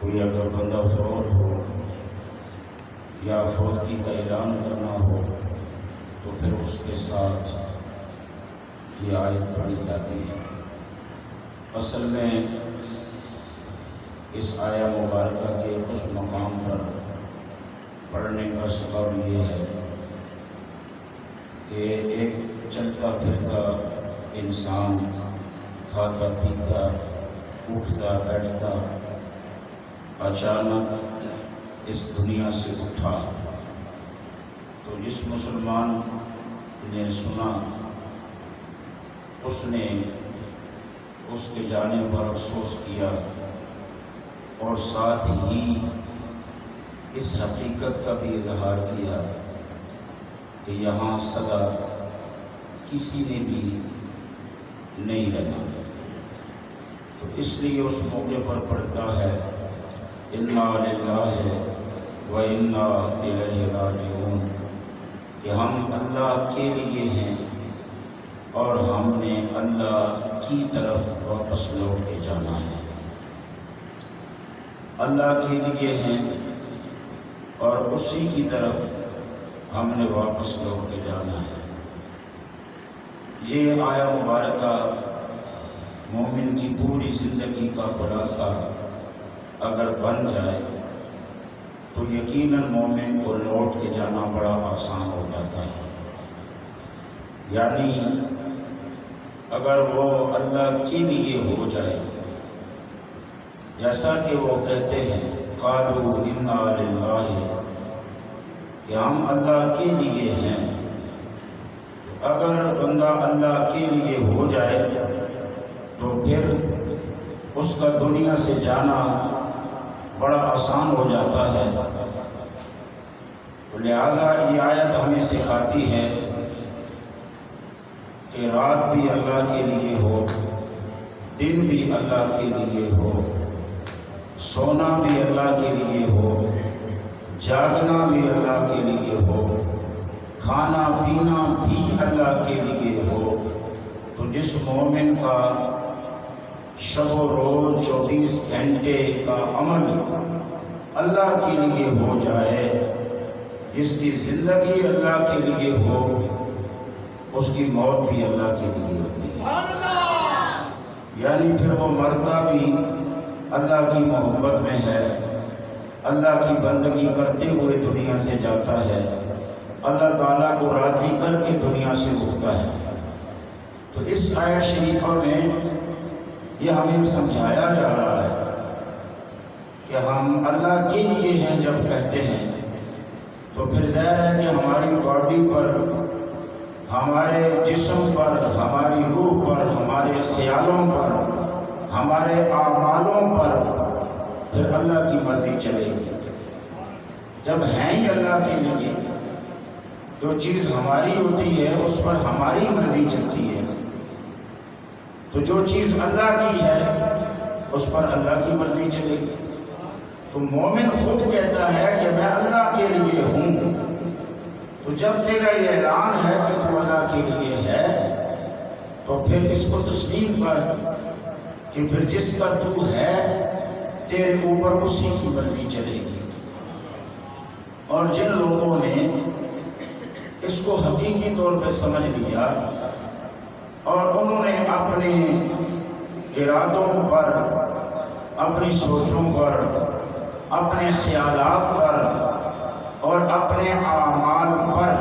کوئی اگر بندہ فوت ہو یا فوتگی کا اعلان کرنا ہو تو پھر اس کے ساتھ یہ آیت پڑھی جاتی ہے۔ اصل میں اس آیہ مبارکہ کے اس مقام پر پڑھنے کا سبب یہ ہے کہ ایک چلتا پھرتا انسان کھاتا پیتا اٹھتا بیٹھتا اچانک اس دنیا سے اٹھا، تو جس مسلمان نے سنا اس نے اس کے جانے پر افسوس کیا اور ساتھ ہی اس حقیقت کا بھی اظہار کیا کہ یہاں سدا کسی نے بھی نہیں رہنا، تو اس لیے اس موقع پر پڑھتا ہے انا للہ و انا الیہ راجعون، کہ ہم اللہ کے لیے ہیں اور ہم نے اللہ کی طرف واپس لوٹ کے جانا ہے۔ اللہ کے لیے ہیں اور اسی کی طرف ہم نے واپس لوٹ کے جانا ہے۔ یہ آیہ مبارکہ مومن کی پوری زندگی کا خلاصہ اگر بن جائے تو یقیناً مومن کو لوٹ کے جانا بڑا آسان ہو جاتا ہے۔ یعنی اگر وہ اللہ کے لیے ہو جائے، جیسا کہ وہ کہتے ہیں قالوا انا للہ، کہ ہم اللہ کے لیے ہیں، اگر بندہ اللہ کے لیے ہو جائے تو پھر اس کا دنیا سے جانا بڑا آسان ہو جاتا ہے۔ لہذا یہ آیت ہمیں سکھاتی ہے کہ رات بھی اللہ کے لیے ہو، دن بھی اللہ کے لیے ہو، سونا بھی اللہ کے لیے ہو، جاگنا بھی اللہ کے لیے ہو، کھانا پینا بھی اللہ کے لیے ہو، تو جس مومن کا شب و روز 24 گھنٹے کا عمل اللہ کے لیے ہو جائے، جس کی زندگی اللہ کے لیے ہو، اس کی موت بھی اللہ کے لیے ہوتی ہے۔ یعنی پھر وہ مرتا بھی اللہ کی محبت میں ہے، اللہ کی بندگی کرتے ہوئے دنیا سے جاتا ہے، اللہ تعالیٰ کو راضی کر کے دنیا سے اٹھتا ہے۔ تو اس آیت شریفہ میں یہ ہمیں سمجھایا جا رہا ہے کہ ہم اللہ کے لیے ہیں جب کہتے ہیں تو پھر ظاہر ہے کہ ہماری باڈی پر، ہمارے جسم پر، ہماری روح پر، ہمارے خیالوں پر، ہمارے اعمالوں پر پھر اللہ کی مرضی چلے گی۔ جب ہیں ہی اللہ کے لیے، جو چیز ہماری ہوتی ہے اس پر ہماری مرضی چلتی ہے، تو جو چیز اللہ کی ہے اس پر اللہ کی مرضی چلے گی۔ تو مومن خود کہتا ہے کہ میں اللہ کے لیے ہوں، تو جب تیرا یہ اعلان ہے کہ تو اللہ کے لیے ہے تو پھر اس کو تسلیم کر کہ پھر جس کا تو ہے تیرے اوپر اسی کی مرضی چلے گی۔ اور جن لوگوں نے اس کو حقیقی طور پہ سمجھ لیا اور انہوں نے اپنے ارادوں پر، اپنی سوچوں پر، اپنے خیالات پر اور اپنے اعمال پر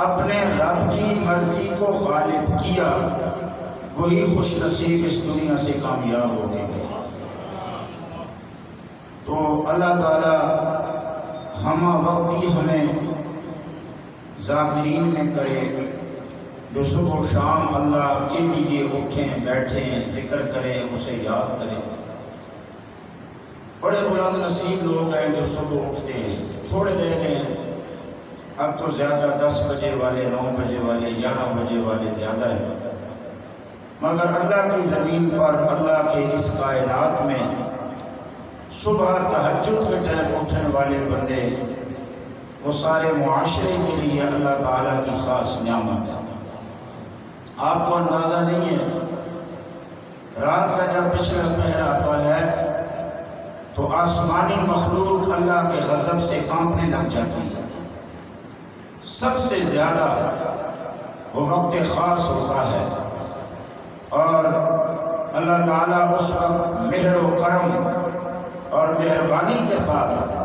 اپنے رب کی مرضی کو غالب کیا، وہی خوش نصیب اس دنیا سے کامیاب ہو کے گئے۔ تو اللہ تعالی ہمہ وقتی ہمیں ذاکرین میں کرے، جو صبح و شام اللہ کے لیے اٹھیں بیٹھیں، ذکر کریں، اسے یاد کریں۔ بڑے بلند نصیب لوگ ہیں جو صبح اٹھتے ہیں، تھوڑے رہ گئے ہیں، اب تو زیادہ 10 بجے والے، 9 بجے والے، 11 بجے والے زیادہ ہیں، مگر اللہ کی زمین پر، اللہ کے اس کائنات میں صبح تہجد کے ٹائم اٹھنے والے بندے، وہ سارے معاشرے کے لیے اللہ تعالیٰ کی خاص نعمت ہے۔ آپ کو اندازہ نہیں ہے، رات کا جب پچھلا پہر آتا ہے تو آسمانی مخلوق اللہ کے غضب سے کانپنے لگ جاتی ہے۔ سب سے زیادہ وہ وقت خاص ہوتا ہے اور اللہ تعالیٰ اس وقت مہر و کرم اور مہربانی کے ساتھ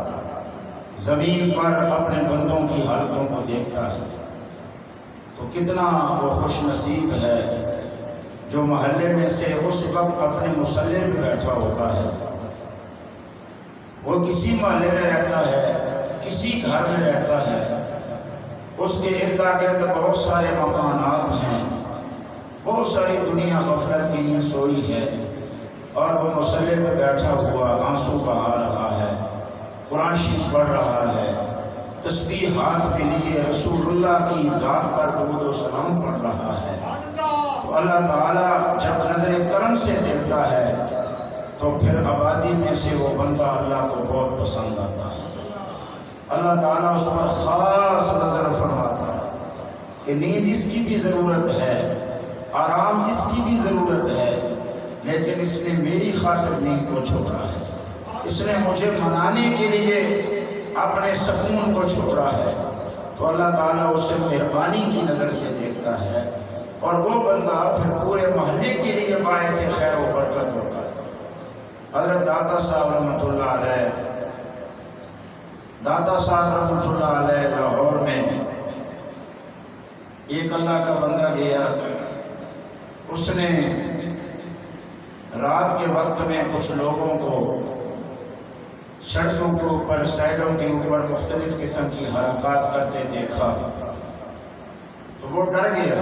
زمین پر اپنے بندوں کی حالتوں کو دیکھتا ہے۔ تو کتنا وہ خوش نصیب ہے جو محلے میں سے اس وقت اپنے مصلے میں بیٹھا ہوتا ہے۔ وہ کسی محلے میں رہتا ہے، کسی گھر میں رہتا ہے، اس کے ارد گرد بہت سارے مکانات ہیں، بہت ساری دنیا غفلت کی نیند سوئی ہے، اور وہ مصلے پہ بیٹھا ہوا آنسو بہا رہا ہے، قرآن شریف پڑھ رہا ہے، تسبیح ہاتھ میں لیے رسول اللہ کی ذات پر درود و سلام پڑھ رہا ہے۔ تو اللہ تعالیٰ جب نظر کرم سے دیکھتا ہے تو پھر آبادی میں سے وہ بندہ اللہ کو بہت پسند آتا ہے۔ اللہ تعالیٰ اس پر خاص نظر فرماتا ہے کہ نیند اس کی بھی ضرورت ہے، آرام اس کی بھی ضرورت ہے، لیکن اس نے میری خاطر نیند کو چھوڑا ہے، اس نے مجھے منانے کے لیے اپنے سکون کو چھوڑا ہے۔ تو اللہ تعالیٰ اسے مہربانی کی نظر سے دیکھتا ہے اور وہ بندہ پھر پورے محلے کے لیے باعث خیر و برکت ہوتا ہے۔ حضرت داتا صاحب رحمۃ اللہ علیہ لاہور میں ایک اللہ کا بندہ گیا، اس نے رات کے وقت میں کچھ لوگوں کو سڑکوں کے اوپر، سائڈوں کے اوپر مختلف قسم کی حرکات کرتے دیکھا تو وہ ڈر گیا۔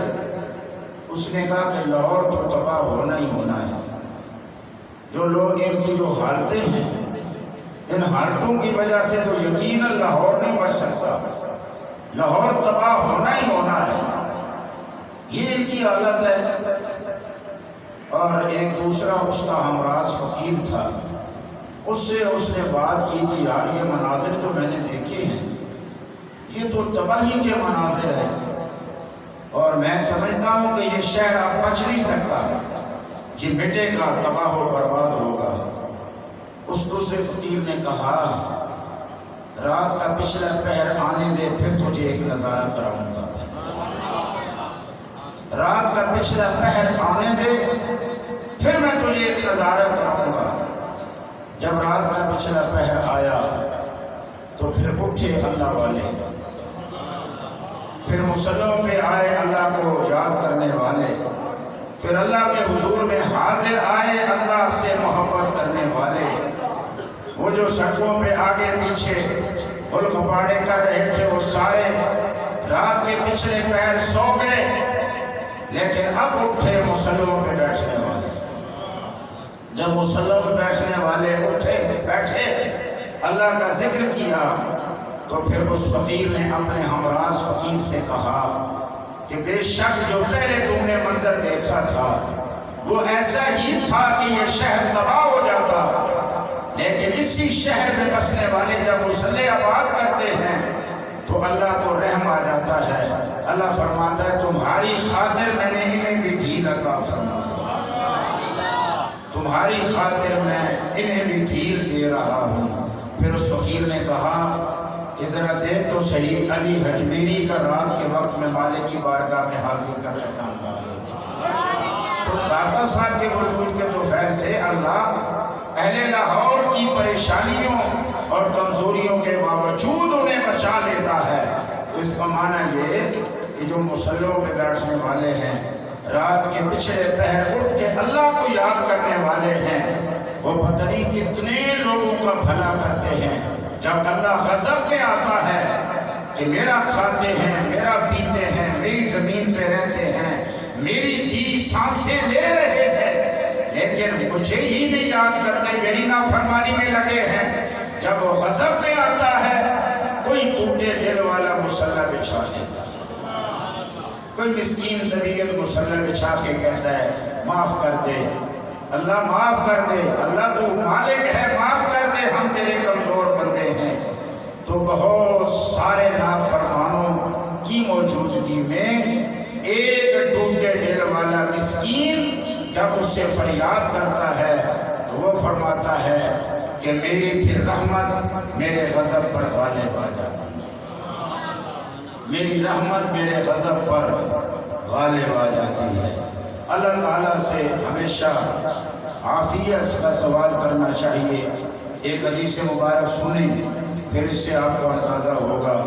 اس نے کہا کہ لاہور تو تباہ ہونا ہی ہونا ہے، جو لوگ ان کی جو حالتیں ہیں، ان حالتوں کی وجہ سے تو یقیناً لاہور نہیں بچ سکتا، لاہور تباہ ہونا ہی ہونا ہے، یہ ان کی حالت ہے۔ اور ایک دوسرا اس کا ہمراز فقیر تھا، اس سے اس نے بات کی کہ یار یہ مناظر جو میں نے دیکھے ہیں یہ تو تباہی کے مناظر ہیں، اور میں سمجھتا ہوں کہ یہ شہر اب بچ نہیں سکتا، یہ مٹے گا، تباہ و برباد ہوگا۔ اس دوسرے فقیر نے کہا رات کا پچھلا پہر آنے دے، پھر تجھے ایک نظارہ کراؤں گا، رات کا پچھلا پہر آنے دے پھر میں تجھے ایک نظارہ کراؤں گا۔ جب رات کا پچھلا پہر آیا تو پھر اٹھے اللہ والے، پھر مصلوں پہ آئے اللہ کو یاد کرنے والے، پھر اللہ کے حضور میں حاضر آئے اللہ سے محبت کرنے والے۔ وہ جو سڑکوں پہ آگے پیچھے ہل کپاڑے کر رہے تھے وہ سارے رات کے پچھلے پہر سو گئے، لیکن اب اٹھے مصلوں پہ بیٹھنے والے۔ جب مصلوں پہ بیٹھنے والے اٹھے بیٹھے اللہ کا ذکر کیا تو پھر اس فقیر نے اپنے ہمراز فقیر سے کہا کہ بے شک جو پہلے تم نے منظر دیکھا تھا وہ ایسا ہی تھا کہ یہ شہر تباہ ہو جاتا، لیکن اسی شہر میں بسنے والے جب مصلے آباد کرتے ہیں تو اللہ کو رحم آ جاتا ہے۔ اللہ فرماتا ہے تمہاری خاطر میں نے انہیں بھی ڈھیل عطا فرمایا، تمہاری خاطر میں انہیں بھی ڈھیل دے رہا ہوں۔ پھر اس فقیر نے کہا کہ ذرا دیکھ تو صحیح علی حجویری کا رات کے وقت میں مالک کی بارگاہ میں حاضری کا کیسا انداز ہے۔ تو داتا صاحب کے وجود کے تو فیض سے اللہ اہل لاہور کی پریشانیوں اور کمزوریوں کے باوجود انہیں بچا لیتا ہے۔ تو اس کا معنی یہ کہ جو مصلوں پہ بیٹھنے والے ہیں، رات کے پچھلے پہر اٹھ کے اللہ کو یاد کرنے والے ہیں، وہ پتہ نہیں کتنے لوگوں کا بھلا کرتے ہیں۔ جب اللہ غضب میں آتا ہے کہ میرا کھاتے ہیں، میرا پیتے ہیں، میری زمین پہ رہتے ہیں، میری دی سانسیں لے رہے ہیں، لیکن مجھے ہی نہیں یاد کرتے، میری نافرمانی میں لگے ہیں، جب وہ غضب میں آتا ہے کوئی ٹوٹے دل والا مصلی بچھا دیتا ہے، کوئی مسکین طبیعت مصلی بچھا کے کہتا ہے معاف کر دے اللہ، معاف کر دے اللہ، تو مالک ہے، معاف کر دے، ہم تیرے کمزور بندے ہیں۔ تو بہت سارے نافرمانوں کی موجودگی میں ایک ٹوٹے دل والا مسکین جب اس سے فریاد کرتا ہے تو وہ فرماتا ہے کہ میری پھر رحمت میرے غضب پر غالب آ جاتی ہے، میری رحمت میرے غضب پر غالب آ جاتی ہے۔ اللہ تعالیٰ سے ہمیشہ عافیت کا سوال کرنا چاہیے۔ ایک حدیث مبارک سنیں، پھر اس سے آپ کو اندازہ ہوگا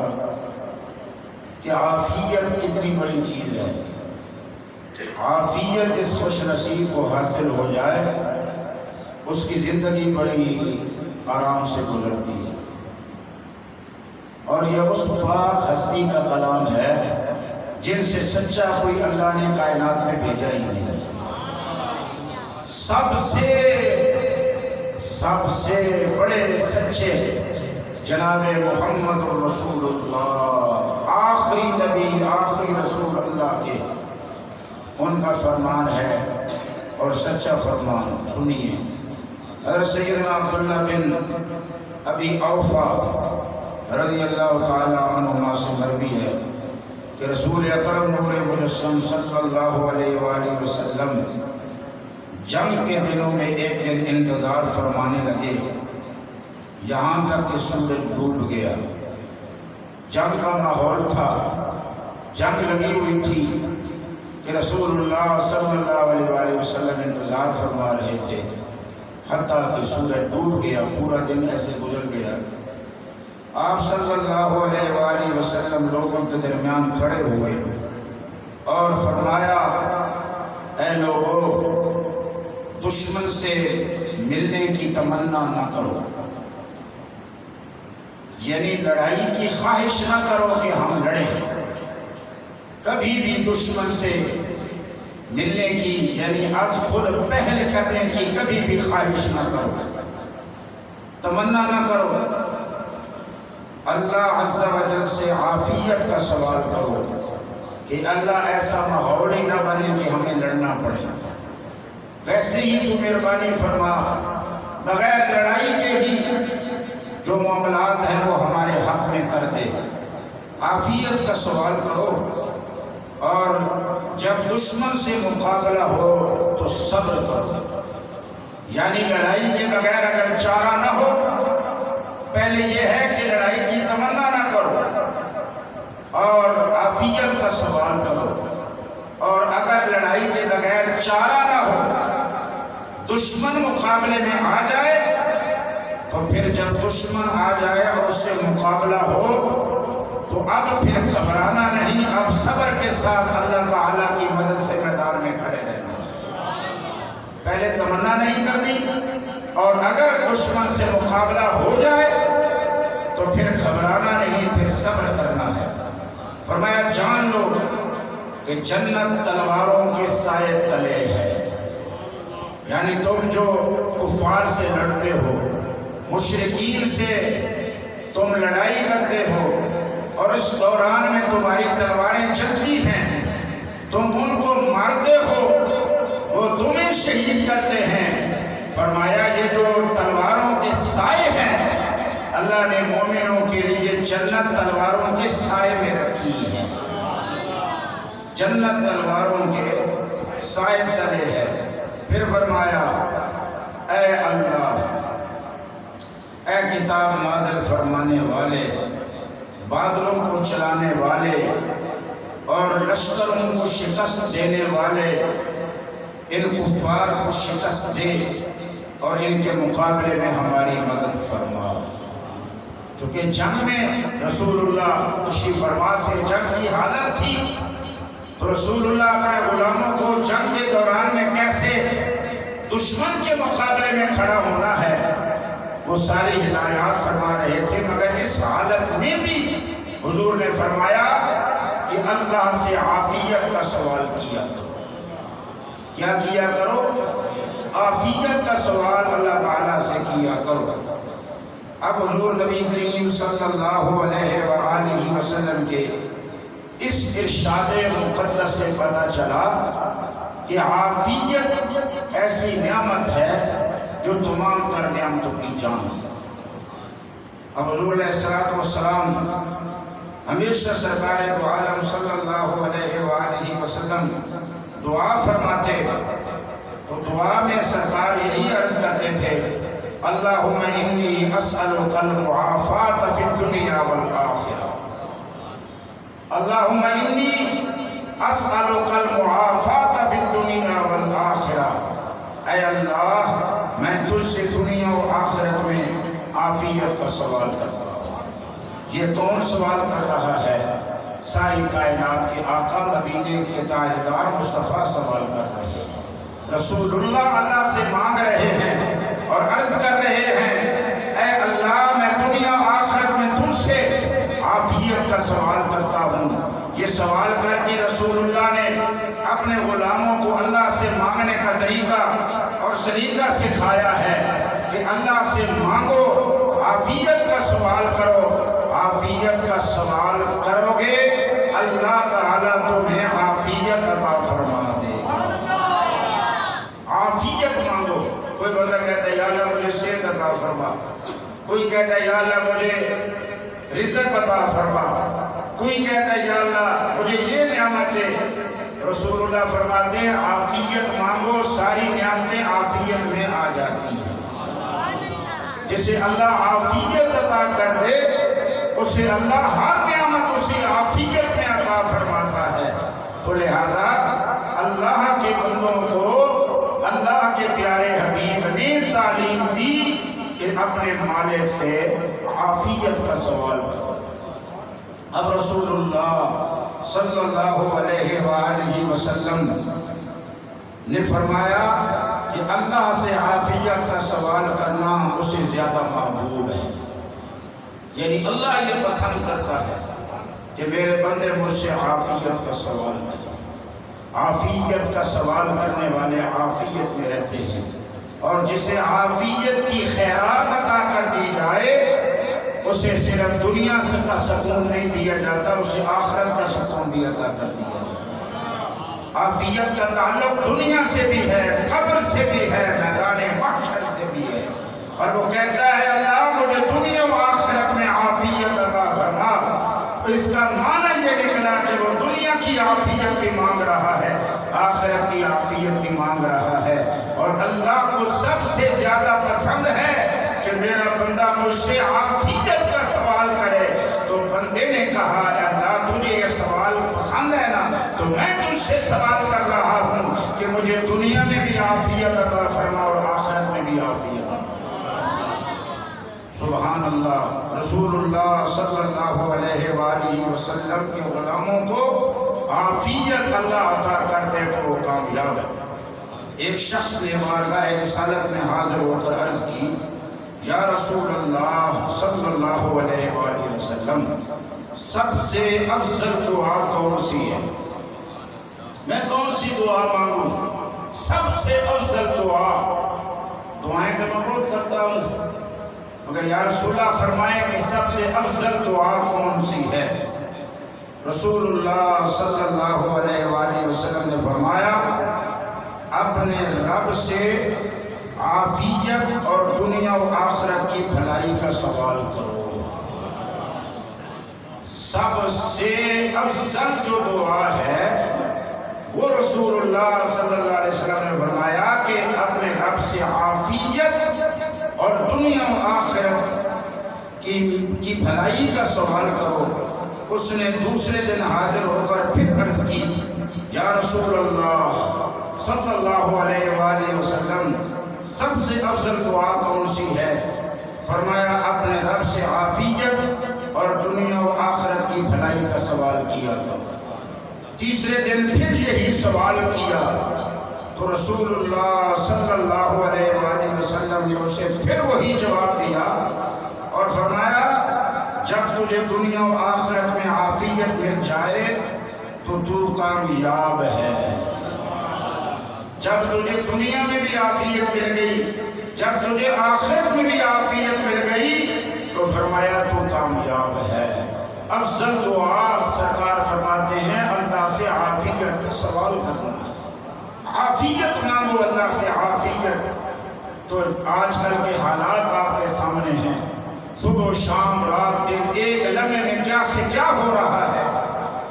کہ عافیت کتنی بڑی چیز ہے۔ عافیت جس خوش نصیب کو حاصل ہو جائے اس کی زندگی بڑی آرام سے گزرتی ہے، اور یہ اس پاک ہستی کا کلام ہے جن سے سچا کوئی اللہ نے کائنات میں بھیجا ہی نہیں۔ سب سے بڑے سچے جناب محمد رسول اللہ، آخری نبی آخری رسول اللہ کے، ان کا فرمان ہے اور سچا فرمان۔ سنیے، حضرت سیدنا عبداللہ بن ابی اوفا رضی اللہ تعالی عنہما سے مروی ہے کہ رسول اکرم نور مجسم صلی اللہ علیہ وآلہ وسلم جنگ کے دنوں میں ایک دن انتظار فرمانے لگے یہاں تک کہ سورج ڈوب گیا۔ جنگ کا ماحول تھا، جنگ لگی ہوئی تھی کہ رسول اللہ صلی اللہ علیہ وآلہ وسلم انتظار فرما رہے تھے حتیٰ کہ سورج ڈوب گیا، پورا دن ایسے گزر گیا۔ آپ صلی اللہ علیہ وآلہ وسلم لوگوں کے درمیان کھڑے ہوئے اور فرمایا، اے لوگو، دشمن سے ملنے کی تمنا نہ کرو، یعنی لڑائی کی خواہش نہ کرو کہ ہم لڑیں، کبھی بھی دشمن سے ملنے کی یعنی از خود پہل کرنے کی کبھی بھی خواہش نہ کرو، تمنا نہ کرو۔ اللہ عز و جل سے عافیت کا سوال کرو کہ اللہ ایسا ماحول ہی نہ بنے کہ ہمیں لڑنا پڑے، ویسے ہی تو مہربانی فرما بغیر لڑائی کے ہی جو معاملات ہیں وہ ہمارے حق میں کر دے۔ عافیت کا سوال کرو، اور جب دشمن سے مقابلہ ہو تو صبر کرو، یعنی لڑائی کے بغیر اگر چارہ نہ ہو، پہلے یہ ہے کہ لڑائی کی تمنا نہ کرو اور عافیت کا سوال کرو، اور اگر لڑائی کے بغیر چارہ نہ ہو، دشمن مقابلے میں آ جائے تو پھر جب دشمن آ جائے اور اس سے مقابلہ ہو تو اب پھر گھبرانا نہیں، اب صبر کے ساتھ اللہ تعالیٰ کی مدد سے میدان میں کھڑے رہنا۔ پہلے تمنا نہیں کرنی، اور اگر دشمن سے مقابلہ ہو جائے تو پھر گھبرانا نہیں، پھر صبر کرنا ہے۔ فرمایا، جان لو کہ جنت تلواروں کے سائے تلے ہے، یعنی تم جو کفار سے لڑتے ہو، مشرکین سے تم لڑائی کرتے ہو اور اس دوران میں تمہاری تلواریں چلتی ہیں، تم ان کو مارتے ہو، وہ تمہیں شہید کرتے ہیں۔ فرمایا، یہ جو تلواروں کے سائے ہیں اللہ نے مومنوں کے لیے جنت تلواروں کے سائے میں رکھی ہے، جنت تلواروں کے سائے تلے ہے۔ پھر فرمایا، اے اللہ، اے کتاب نازل فرمانے والے، بادلوں کو چلانے والے اور لشکروں کو شکست دینے والے، ان کفار کو شکست دے اور ان کے مقابلے میں ہماری مدد فرما۔ چونکہ جنگ میں رسول اللہ تشریف فرما تھے، جنگ کی حالت تھی، تو رسول اللہ اپنے غلاموں کو جنگ کے دوران میں کیسے دشمن کے مقابلے میں کھڑا ہونا ہے وہ ساری ہدایات فرما رہے تھے۔ مگر اس حالت میں بھی حضور نے فرمایا کہ اللہ سے عافیت کا سوال کیا کرو۔ کیا کیا کرو؟ عافیت کا سوال اللہ تعالیٰ سے کیا کرو۔ اب حضور نبی کریم صلی اللہ علیہ وآلہ وسلم کے اس ارشاد مقدس سے پتہ چلا کہ عافیت ایسی نعمت ہے جو تمام تر نعمتوں کی جان ہے۔ اب حضور علیہ السلام ہمیشہ سرکار دو عالم صلی اللہ علیہ وآلہ وسلم دعا فرماتے تو دعا میں سرکار یہی عرض کرتے تھے، اللہم انی اسألک المعافات فی الدنیا والآخرہ، اللہم انی اسألک المعافات فی الدنیا والآخرہ، اے اللہ میں تجھ سے دنیا و آخرت میں عافیت کا سوال کرتا ہوں۔ یہ کون سوال کر رہا ہے؟ ساری کائنات کے آقا، مدینے کے تاجدار مصطفیٰ سوال کر رہے ہیں۔ رسول اللہ سے مانگ رہے ہیں اور عرض کر رہے ہیں، اے اللہ میں دنیا آخرت میں تجھ سے عافیت کا سوال کرتا ہوں۔ یہ سوال کر کے رسول اللہ نے اپنے غلاموں کو اللہ سے مانگنے کا طریقہ اور سلیقہ سکھایا ہے کہ اللہ سے مانگو، عافیت کا سوال کرو، عافیت کا سوال کرو گے اللہ تعالیٰ تمہیں عافیت عطا فرما دے گا۔ عافیت مانگو۔ کوئی بندہ کہتا ہے یا اللہ مجھے صحت عطا فرما، کوئی کہتا ہے یا اللہ مجھے رزق عطا فرما، کوئی کہتا ہے یا اللہ مجھے یہ نعمت دے۔ رسول اللہ فرماتے ہیں عافیت مانگو، ساری نعمتیں عافیت میں آ جاتی ہیں۔ جسے اللہ عافیت عطا کر دے اسے اللہ ہر نعمت اسی عافیت میں عطا فرماتا ہے۔ تو لہذا اللہ کے بندوں کو اللہ کے پیارے حبیب نے تعلیم دی کہ اپنے مالک سے عافیت کا سوال کرو۔ اب رسول اللہ صلی اللہ علیہ وآلہ وسلم نے فرمایا کہ اللہ سے عافیت کا سوال کرنا اسے زیادہ محبوب ہے، یعنی اللہ یہ پسند کرتا ہے کہ میرے بندے مجھ سے عافیت کا سوال کریں۔ عافیت کا سوال کرنے والے عافیت میں رہتے ہیں، اور جسے عافیت کی خیرات عطا کر دی جائے اسے صرف دنیا کا سکون نہیں دیا جاتا، اسے آخرت کا سکون بھی عطا کر دیا جاتا۔ عافیت کا تعلق دنیا سے بھی ہے، قبر سے بھی ہے، میدان محشر سے بھی ہے۔ اور وہ کہتا ہے اللہ مجھے دنیا و آخرت میں عافیت عطا فرما۔ اس کا معنی یہ نکلا کہ وہ دنیا کی عافیت بھی مانگ رہا ہے، آخرت کی عافیت بھی مانگ رہا ہے، اور اللہ کو سب سے زیادہ پسند ہے کہ میرا بندہ مجھ سے عافیت کا سوال کرے۔ تو بندے نے کہا اے اللہ تجھے یہ سوال پسند ہے نا، تو میں تجھ سے سوال کر رہا ہوں کہ مجھے دنیا میں بھی عافیت عطا فرما اور آخرت میں بھی عافیت۔ سبحان اللہ۔ رسول اللہ صلی اللہ علیہ وآلہ وسلم کے غلاموں کو عافیت اللہ عطا کر دے تو وہ کامیاب ہے۔ ایک شخص نے بارگاہ رسالت میں حاضر ہو کر عرض کی، یا رسول اللہ صلی اللہ علیہ وآلہ وسلم سب سے افضل دعا کون سی ہے؟ میں کون سی دعا مانگوں؟ سب سے افضل دعا، دعائیں تو میں بہت کرتا ہوں مگر یا رسول اللہ فرمائیں کہ سب سے افضل دعا کون سی ہے؟ رسول اللہ صلی اللہ علیہ وآلہ وسلم نے فرمایا اپنے رب سے عافیت اور دنیا و آخرت کی بھلائی کا سوال کرو۔ سب سے افضل جو دعا ہے وہ رسول اللہ صلی اللہ علیہ وسلم نے فرمایا کہ اپنے رب سے عافیت اور دنیا و آخرت کی بھلائی کا سوال کرو۔ اس نے دوسرے دن حاضر ہو کر پھر عرض کی، یا رسول اللہ صلی اللہ علیہ وآلہ وسلم سب سے افضل دعا کون سی ہے؟ فرمایا اپنے رب سے عافیت اور دنیا و آخرت کی بھلائی کا سوال کیا۔ تیسرے دن پھر یہی سوال کیا تو رسول اللہ صلی اللہ علیہ وآلہ وسلم نے اسے پھر وہی جواب دیا اور فرمایا جب تجھے دنیا و آخرت میں عافیت مل جائے تو کامیاب ہے۔ جب تجھے دنیا میں بھی عافیت مل گئی، جب تجھے آخرت میں بھی عافیت مل گئی تو فرمایا تو کامیاب ہے۔ افضل دعا سرکار فرماتے ہیں اللہ سے عافیت کا سوال کرنا، عافیت مانگو اللہ سے عافیت۔ تو آج کل کے حالات آپ کے سامنے ہیں، صبح شام رات دن ایک لمحے میں کیا سے کیا ہو رہا ہے،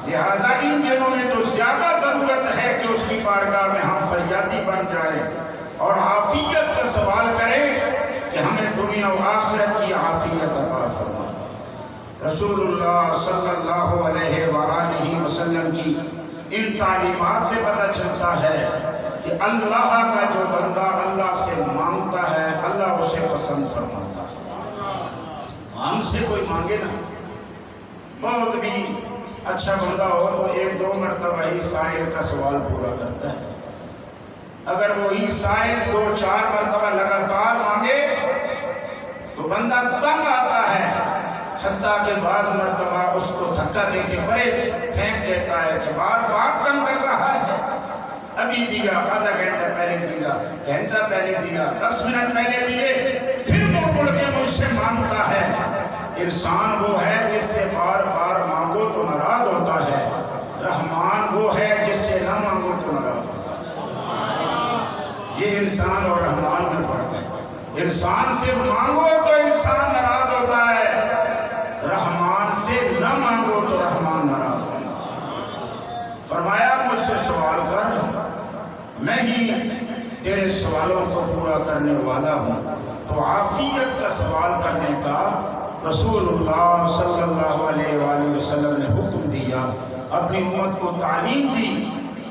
لہذا ان دنوں میں تو زیادہ ضرورت ہے کہ اس کی بارگاہ میں ہم فریادی بن جائیں اور عافیت کا سوال کریں کہ ہمیں دنیا و آخرت کی عافیت عطا فرما۔ رسول اللہ صلی اللہ علیہ وآلہ وسلم کی ان تعلیمات سے پتہ چلتا ہے کہ اللہ کا جو بندہ اللہ سے مانگتا ہے اللہ اسے پسند فرماتا ہے۔ ہم سے کوئی مانگے نا، بہت بھی اچھا بندہ ہو تو 1-2 مرتبہ ہی سائل کا سوال پورا کرتا ہے، اگر وہی سائل 2-4 مرتبہ لگاتار مانگے تو بندہ تنگ آتا ہے، حتیٰ کہ بعض مرتبہ اس کو دھکا دے کے پرے پھینک دیتا ہے کہ بار بار تنگ کر رہا ہے، ابھی دیا، آدھا گھنٹہ پہلے دیا، گھنٹہ پہلے دیا، 10 منٹ پہلے دیے، پھر مڑ کے مجھ سے مانگتا ہے۔ انسان وہ ہے جس سے بار بار مانگو تو ناراض ہوتا ہے، رحمان وہ ہے جس سے نہ مانگو تو ناراض ہوتا ہے۔ یہ انسان اور رحمان میں فرق ہے۔ انسان سے مانگو تو انسان ناراض ہوتا ہے، رحمان سے نہ مانگو تو رحمان ناراض ہوتا ہے۔ فرمایا مجھ سے سوال کر، میں ہی تیرے سوالوں کو پورا کرنے والا ہوں۔ تو عافیت کا سوال کرنے کا رسول اللہ صلی اللہ علیہ وآلہ وسلم نے حکم دیا، اپنی امت کو تعلیم دی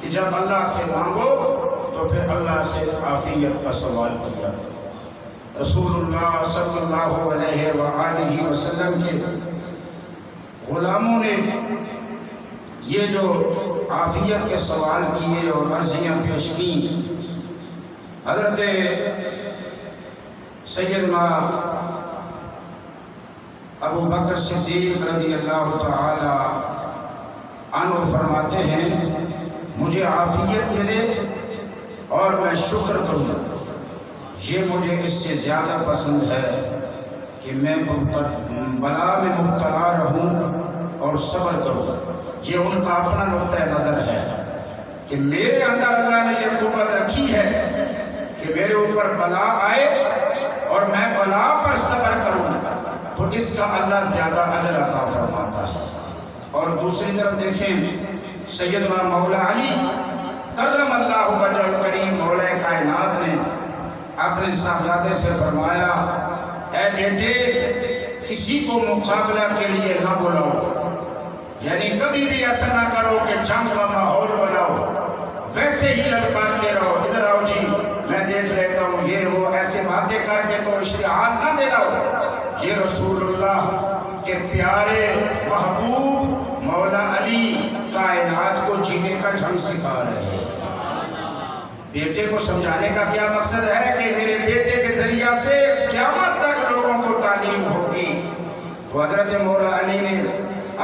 کہ جب اللہ سے مانگو تو پھر اللہ سے عافیت کا سوال کیا۔ رسول اللہ صلی اللہ علیہ وآلہ وسلم کے غلاموں نے یہ جو عافیت کے سوال کیے اور عرضیاں پیش کی، حضرت سیدنا ابو بکر صدیق رضی اللہ تعالی عنہ فرماتے ہیں مجھے عافیت ملے اور میں شکر کروں، یہ مجھے اس سے زیادہ پسند ہے کہ میں بلا میں مبتلا رہوں اور صبر کروں۔ یہ ان کا اپنا نقطہ نظر ہے کہ میرے اندر اللہ نے یہ قوت رکھی ہے کہ میرے اوپر بلا آئے اور میں بلا پر صبر کروں تو اس کا اللہ زیادہ اجر عطا فرماتا ہے۔ اور دوسری طرف دیکھیں سیدنا مولا علی کرم اللہ وجہ الکریم مولا کائنات نے اپنے صاحبزادے سے فرمایا، اے بیٹے کسی کو مقابلہ کے لیے نہ بلاؤ، یعنی کبھی بھی ایسا نہ کرو کہ جنگ کا ماحول بناؤ، ویسے ہی للکارتے رہو، ادھر آؤ جی میں دیکھ لیتا ہوں یہ وہ ایسے باتیں کر کے تو اشتہار نہ دے رہو۔ یہ رسول اللہ کے پیارے محبوب مولا علی کائنات کو جینے کا ڈھنگ سکھا رہے ہیں۔ بیٹے کو سمجھانے کا کیا مقصد ہے کہ میرے بیٹے کے ذریعہ سے قیامت تک لوگوں کو تعلیم ہوگی۔ تو حضرت مولا علی نے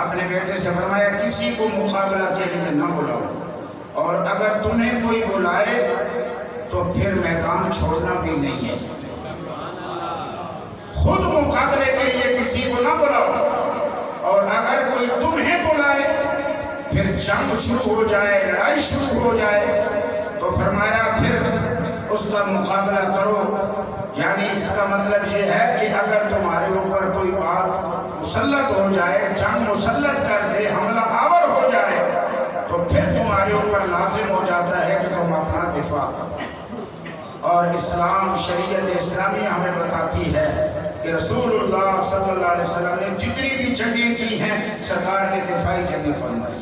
اپنے بیٹے سے فرمایا کسی کو مقابلہ کے لیے نہ بلاؤ، اور اگر تمہیں کوئی بلائے تو پھر میدان چھوڑنا بھی نہیں ہے، خود مقابلے کے لیے کسی کو نہ بلاؤ، اور اگر کوئی تمہیں بلائے پھر جنگ شروع ہو جائے، لڑائی شروع ہو جائے تو فرمایا پھر اس کا مقابلہ کرو۔ یعنی اس کا مطلب یہ ہے کہ اگر تمہارے اوپر کوئی بات مسلط ہو جائے، جنگ مسلط کر دے، حملہ آور ہو جائے تو پھر تمہارے اوپر لازم ہو جاتا ہے کہ تم اپنا دفاع کرو۔ اور اسلام شریعت اسلامی ہمیں بتاتی ہے کہ رسول اللہ صلی اللہ علیہ وسلم نے جتنی بھی جنگیں کی ہیں سرکار نے دفاعی جنگیں فرمائی۔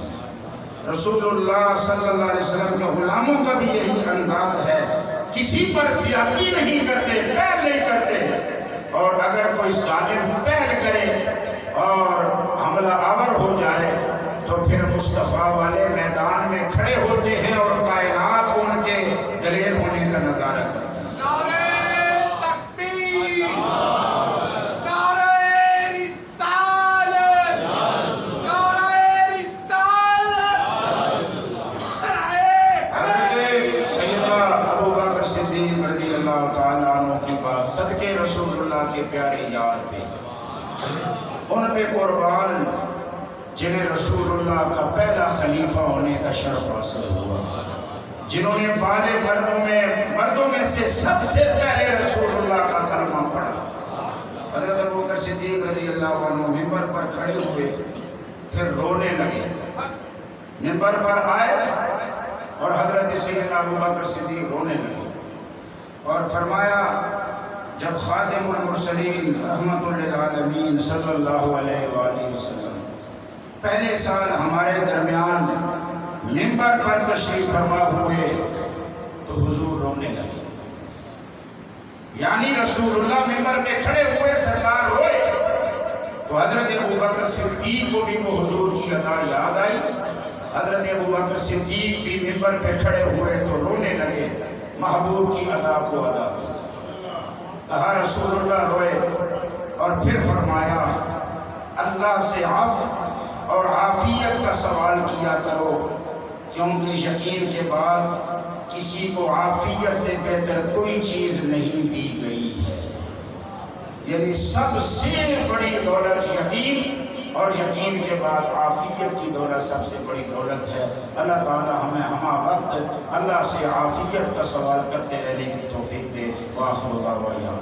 رسول اللہ صلی اللہ علیہ وسلم کے غلاموں کا بھی یہی انداز ہے، کسی پر زیادتی نہیں کرتے، پہل نہیں کرتے، اور اگر کوئی ظالم پہل کرے اور حملہ آور ہو جائے تو پھر مصطفیٰ والے میدان میں کھڑے ہوتے ہیں اور کائنات ان کے دلیر ہونے کا نظارہ کرتے ہیں۔ صدقے رسول اللہ کے پیارے یار پہ، ان پہ قربان جنہیں رسول اللہ کا پہلا خلیفہ ہونے کا شرف حاصل ہوا، جنہوں نے بالغ مردوں میں سے سب سے پہلے رسول اللہ کا کلمہ پڑھا۔ حضرت ابوبکر صدیق رضی اللہ عنہ منبر پر کھڑے ہوئے، پھر رونے لگے، منبر پر آئے اور حضرت سیدنا ابوبکر صدیق رونے لگے اور فرمایا جب خاتم المرسلین رحمت للعالمین صلی اللہ علیہ وآلہ وسلم پہلے سال ہمارے درمیان منبر پر تشریف فرما ہوئے تو حضور رونے لگے. یعنی رسول اللہ منبر پہ کھڑے ہوئے، سرکار روئے تو حضرت ابوبکر صدیق کو بھی وہ حضور کی ادا یاد آئی. حضرت ابوبکر صدیق بھی منبر پہ کھڑے ہوئے تو رونے لگے، محبوب کی ادا کو ادا کی. کہا رسول اللہ روئے اور پھر فرمایا اللہ سے عفو اور عافیت کا سوال کیا کرو، کیونکہ یقین کے بعد کسی کو عافیت سے بہتر کوئی چیز نہیں دی گئی ہے. یعنی سب سے بڑی دولت یقین، اور یقین کے بعد عافیت کی دولت سب سے بڑی دولت ہے. اللہ تعالی ہمیں ہمہ وقت اللہ سے عافیت کا سوال کرتے رہنے کی توفیق دے. وآخر دعوانا